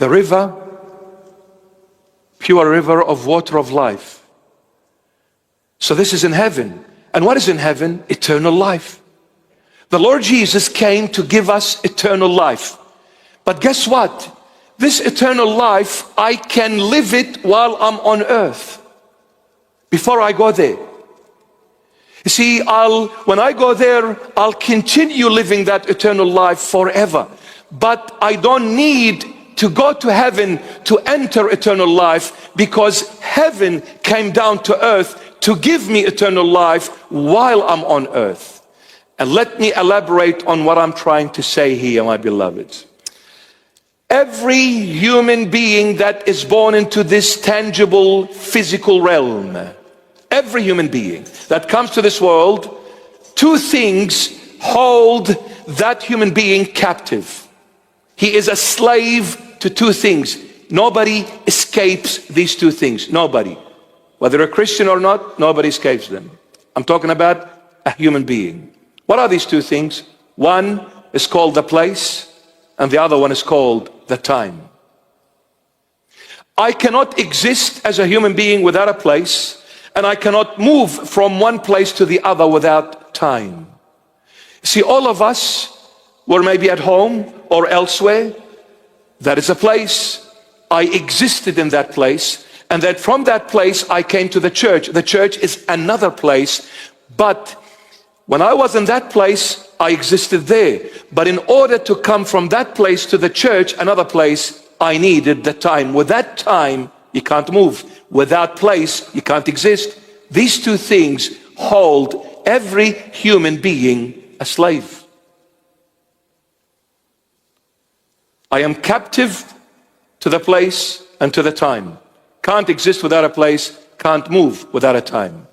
the river, pure river of water of life. So this is in heaven. And what is in heaven? Eternal life. The Lord Jesus came to give us eternal life. But guess what? This eternal life, I can live it while I'm on earth, before I go there. You see, when I go there, I'll continue living that eternal life forever. But I don't need to go to heaven to enter eternal life, because heaven came down to earth to give me eternal life while I'm on earth. And let me elaborate on what I'm trying to say here, my beloveds. Every human being that is born into this tangible physical realm, every human being that comes to this world, two things hold that human being captive. He is a slave to two things. Nobody escapes these two things. Nobody. Whether a Christian or not, nobody escapes them. I'm talking about a human being. What are these two things? One is called the place, and the other one is called the time. I cannot exist as a human being without a place, and I cannot move from one place to the other without time. See, all of us were maybe at home or elsewhere. That is a place. I existed in that place, and that from that place I came to the church. The church is another place, but when I was in that place, I existed there. But in order to come from that place to the church, another place, I needed the time. With that time, you can't move. Without place, you can't exist. These two things hold every human being a slave. I am captive to the place and to the time. Can't exist without a place, can't move without a time.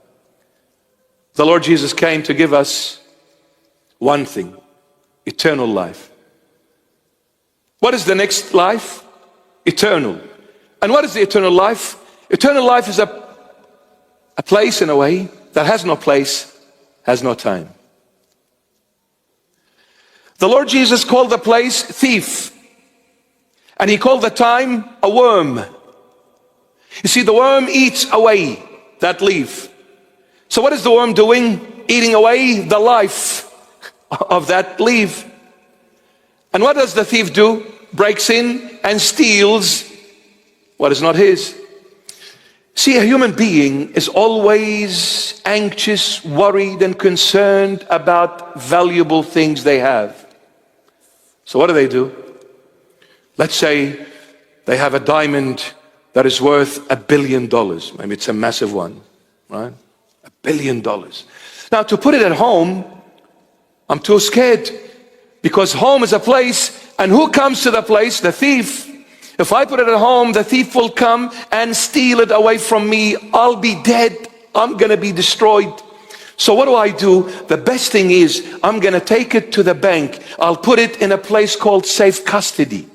The Lord Jesus came to give us one thing, eternal life. What is the next life? Eternal. And what is the eternal life? Eternal life is a place, in a way, that has no place, has no time. The Lord Jesus called the place thief, and he called the time a worm. You see, the worm eats away that leaf. So what is the worm doing? Eating away the life of that leaf. And what does the thief do? Breaks in and steals what is not his. See, a human being is always anxious, worried, and concerned about valuable things they have. So what do? Let's say they have a diamond that is worth $1 billion. Maybe it's a massive one, right? $1 billion. Now, to put it at home, I'm too scared, because home is a place, and who comes to the place? The thief. If I put it at home, the thief will come and steal it away from me. I'll be dead. I'm going to be destroyed. So what do? The best thing is, I'm going to take it to the bank. I'll put it in a place called safe custody.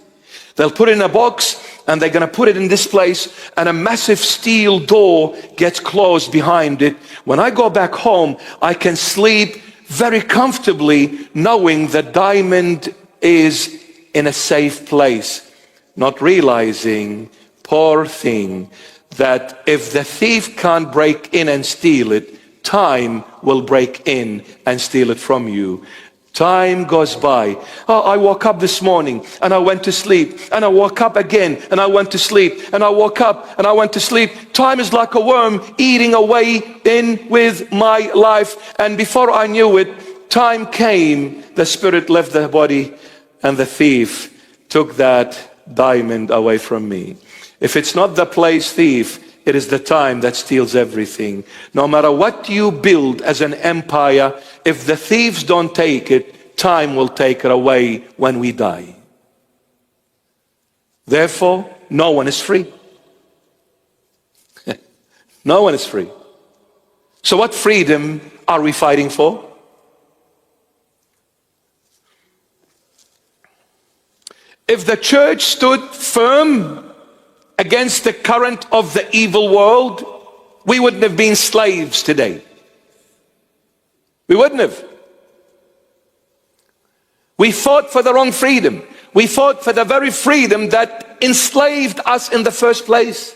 They'll put it in a box, and they're going to put it in this place, and a massive steel door gets closed behind it. When I go back home, I can sleep very comfortably knowing the diamond is in a safe place, not realizing, poor thing, that if the thief can't break in and steal it, time will break in and steal it from you. Time goes by. Oh, I woke up this morning and I went to sleep, and I woke up again and I went to sleep, and I woke up and I went to sleep. Time is like a worm eating away in with my life, and before I knew it, time came, the spirit left the body, and the thief took that diamond away from me. If it's not the place thief, it is the time that steals everything. No matter what you build as an empire, if the thieves don't take it, time will take it away when we die. Therefore, no one is free. No one is free. So what freedom are we fighting for? If the church stood firm against the current of the evil world, we wouldn't have been slaves today. We wouldn't have. We fought for the wrong freedom. We fought for the very freedom that enslaved us in the first place.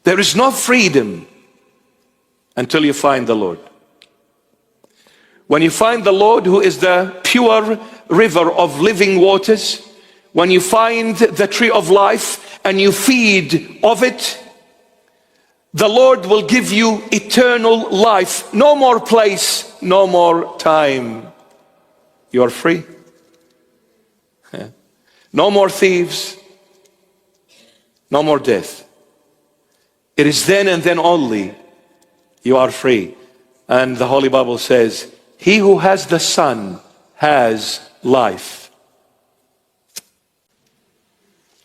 There is no freedom until you find the Lord. When you find the Lord, who is the pure river of living waters, when you find the tree of life and you feed of it, the Lord will give you eternal life. No more place, no more time. You are free. No more thieves, no more death. It is then and then only you are free. And the Holy Bible says, he who has the Son has life.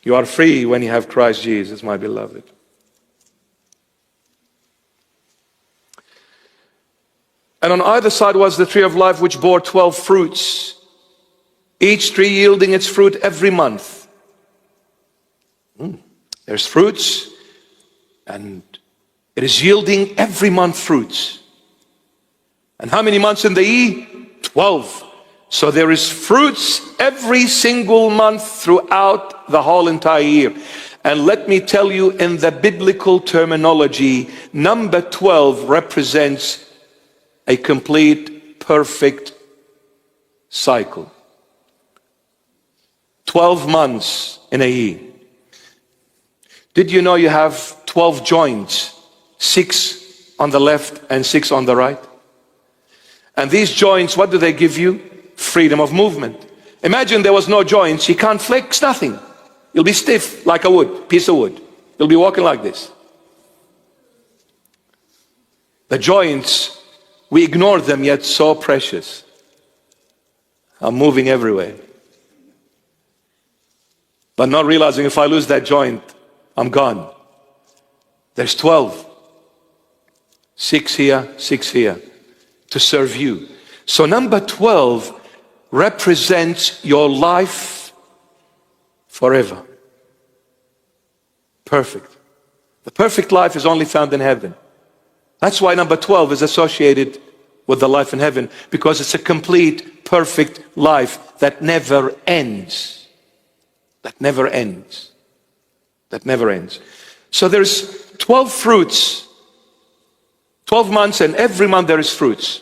You are free when you have Christ Jesus, my beloved. And on either side was the tree of life, which bore 12 fruits, each tree yielding its fruit every month. There's fruits, and it is yielding every month fruits. And how many months in the year? 12. So there is fruits every single month throughout the whole entire year. And let me tell you, in the biblical terminology, number 12 represents a complete, perfect cycle. 12 months in a year. Did you know you have 12 joints? 6 on the left and 6 on the right. And these joints, what do they give you? Freedom of movement. Imagine there was no joints, you can't flex nothing. You'll be stiff like a wood, piece of wood. You'll be walking like this. The joints, we ignore them, yet so precious. I'm moving everywhere. But not realizing if I lose that joint, I'm gone. There's 12. 6 here, 6 here. To serve you. So number 12 represents your life forever. Perfect. The perfect life is only found in heaven. That's why number 12 is associated with the life in heaven, because it's a complete, perfect life that never ends. That never ends. That never ends. So there's 12 fruits, 12 months, and every month there is fruits.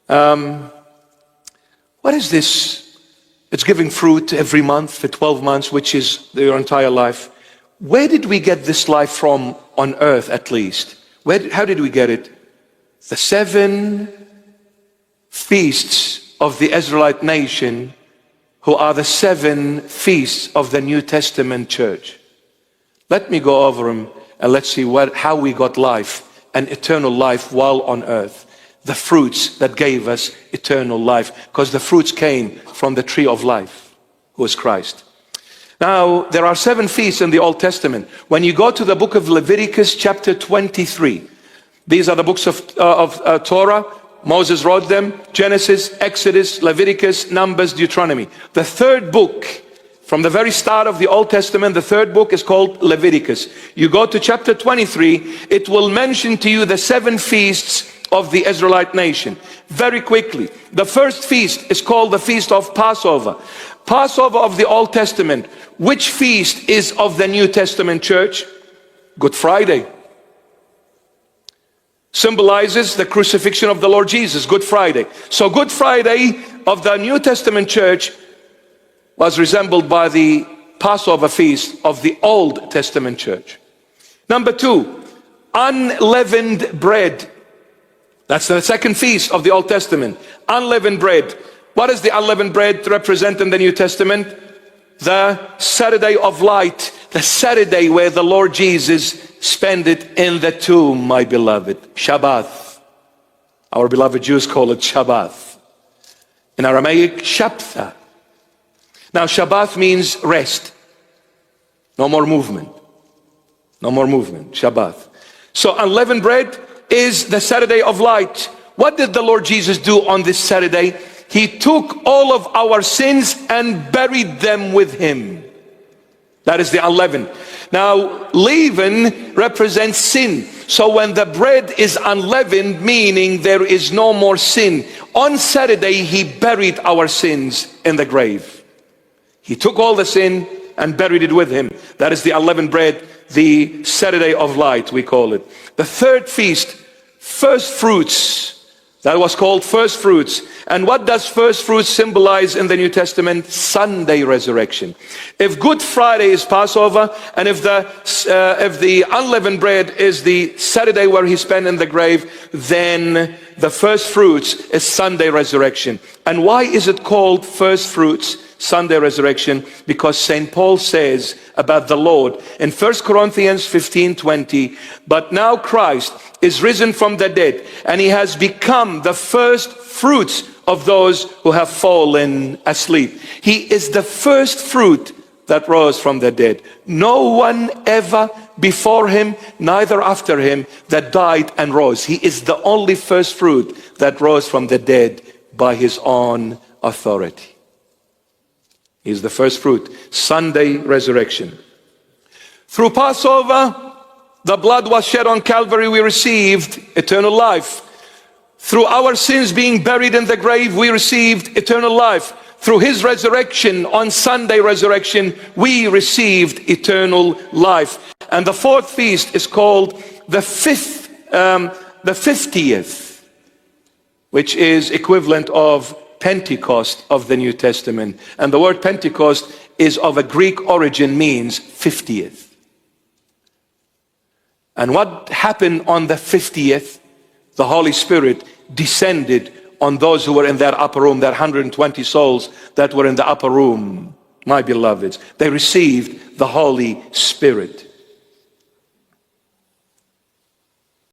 What is this? It's giving fruit every month for 12 months, which is your entire life. Where did we get this life from on earth, at least? How did we get it? The 7 feasts of the Israelite nation, who are the 7 feasts of the New Testament church. Let me go over them and let's see how we got life and eternal life while on earth. The fruits that gave us eternal life, because the fruits came from the tree of life, who is Christ. Now, there are 7 feasts in the Old Testament. When you go to the book of Leviticus chapter 23, these are the books of Torah. Moses wrote them: Genesis, Exodus, Leviticus, Numbers, Deuteronomy. The third book, from the very start of the Old Testament, the third book is called Leviticus. You go to chapter 23, it will mention to you the 7 feasts of the Israelite nation. Very quickly, the first feast is called the Feast of Passover. Passover of the Old Testament. Which feast is of the New Testament church? Good Friday. Symbolizes the crucifixion of the Lord Jesus, Good Friday. So Good Friday of the New Testament church was resembled by the Passover feast of the Old Testament church. Number 2, unleavened bread. That's the second feast of the Old Testament. Unleavened bread. What does the unleavened bread represent in the New Testament? The Saturday of light. The Saturday where the Lord Jesus spent it in the tomb, my beloved. Shabbat. Our beloved Jews call it Shabbat. In Aramaic, Shabtha. Now Shabbat means rest. No more movement. No more movement. Shabbat. So unleavened bread is the Saturday of light. What did the Lord Jesus do on this Saturday? He took all of our sins and buried them with him. That is the unleavened. Now, leaven represents sin. So when the bread is unleavened, meaning there is no more sin. On Saturday, he buried our sins in the grave. He took all the sin and buried it with him. That is the unleavened bread, the Saturday of light, we call it. The third feast, first fruits. That was called first fruits. And what does first fruits symbolize in the New Testament? Sunday resurrection. If Good Friday is Passover, and if the unleavened bread is the Saturday where he spent in the grave, then the first fruits is Sunday resurrection. And why is it called first fruits, Sunday resurrection? Because St. Paul says about the Lord in 1 Corinthians 15:20, but now Christ is risen from the dead, and he has become the first fruits of those who have fallen asleep. He is the first fruit that rose from the dead. No one ever before him, neither after him, that died and rose. He is the only first fruit that rose from the dead by his own authority. He is the first fruit. Sunday resurrection. Through Passover, the blood was shed on Calvary, we received eternal life. Through our sins being buried in the grave, we received eternal life. Through his resurrection on Sunday resurrection, we received eternal life. And the fourth feast is called the 50th, which is equivalent of Pentecost of the New Testament. And the word Pentecost is of a Greek origin, means 50th. And what happened on the 50th? The Holy Spirit descended on those who were in that upper room, that 120 souls that were in the upper room, my beloveds. They received the Holy Spirit.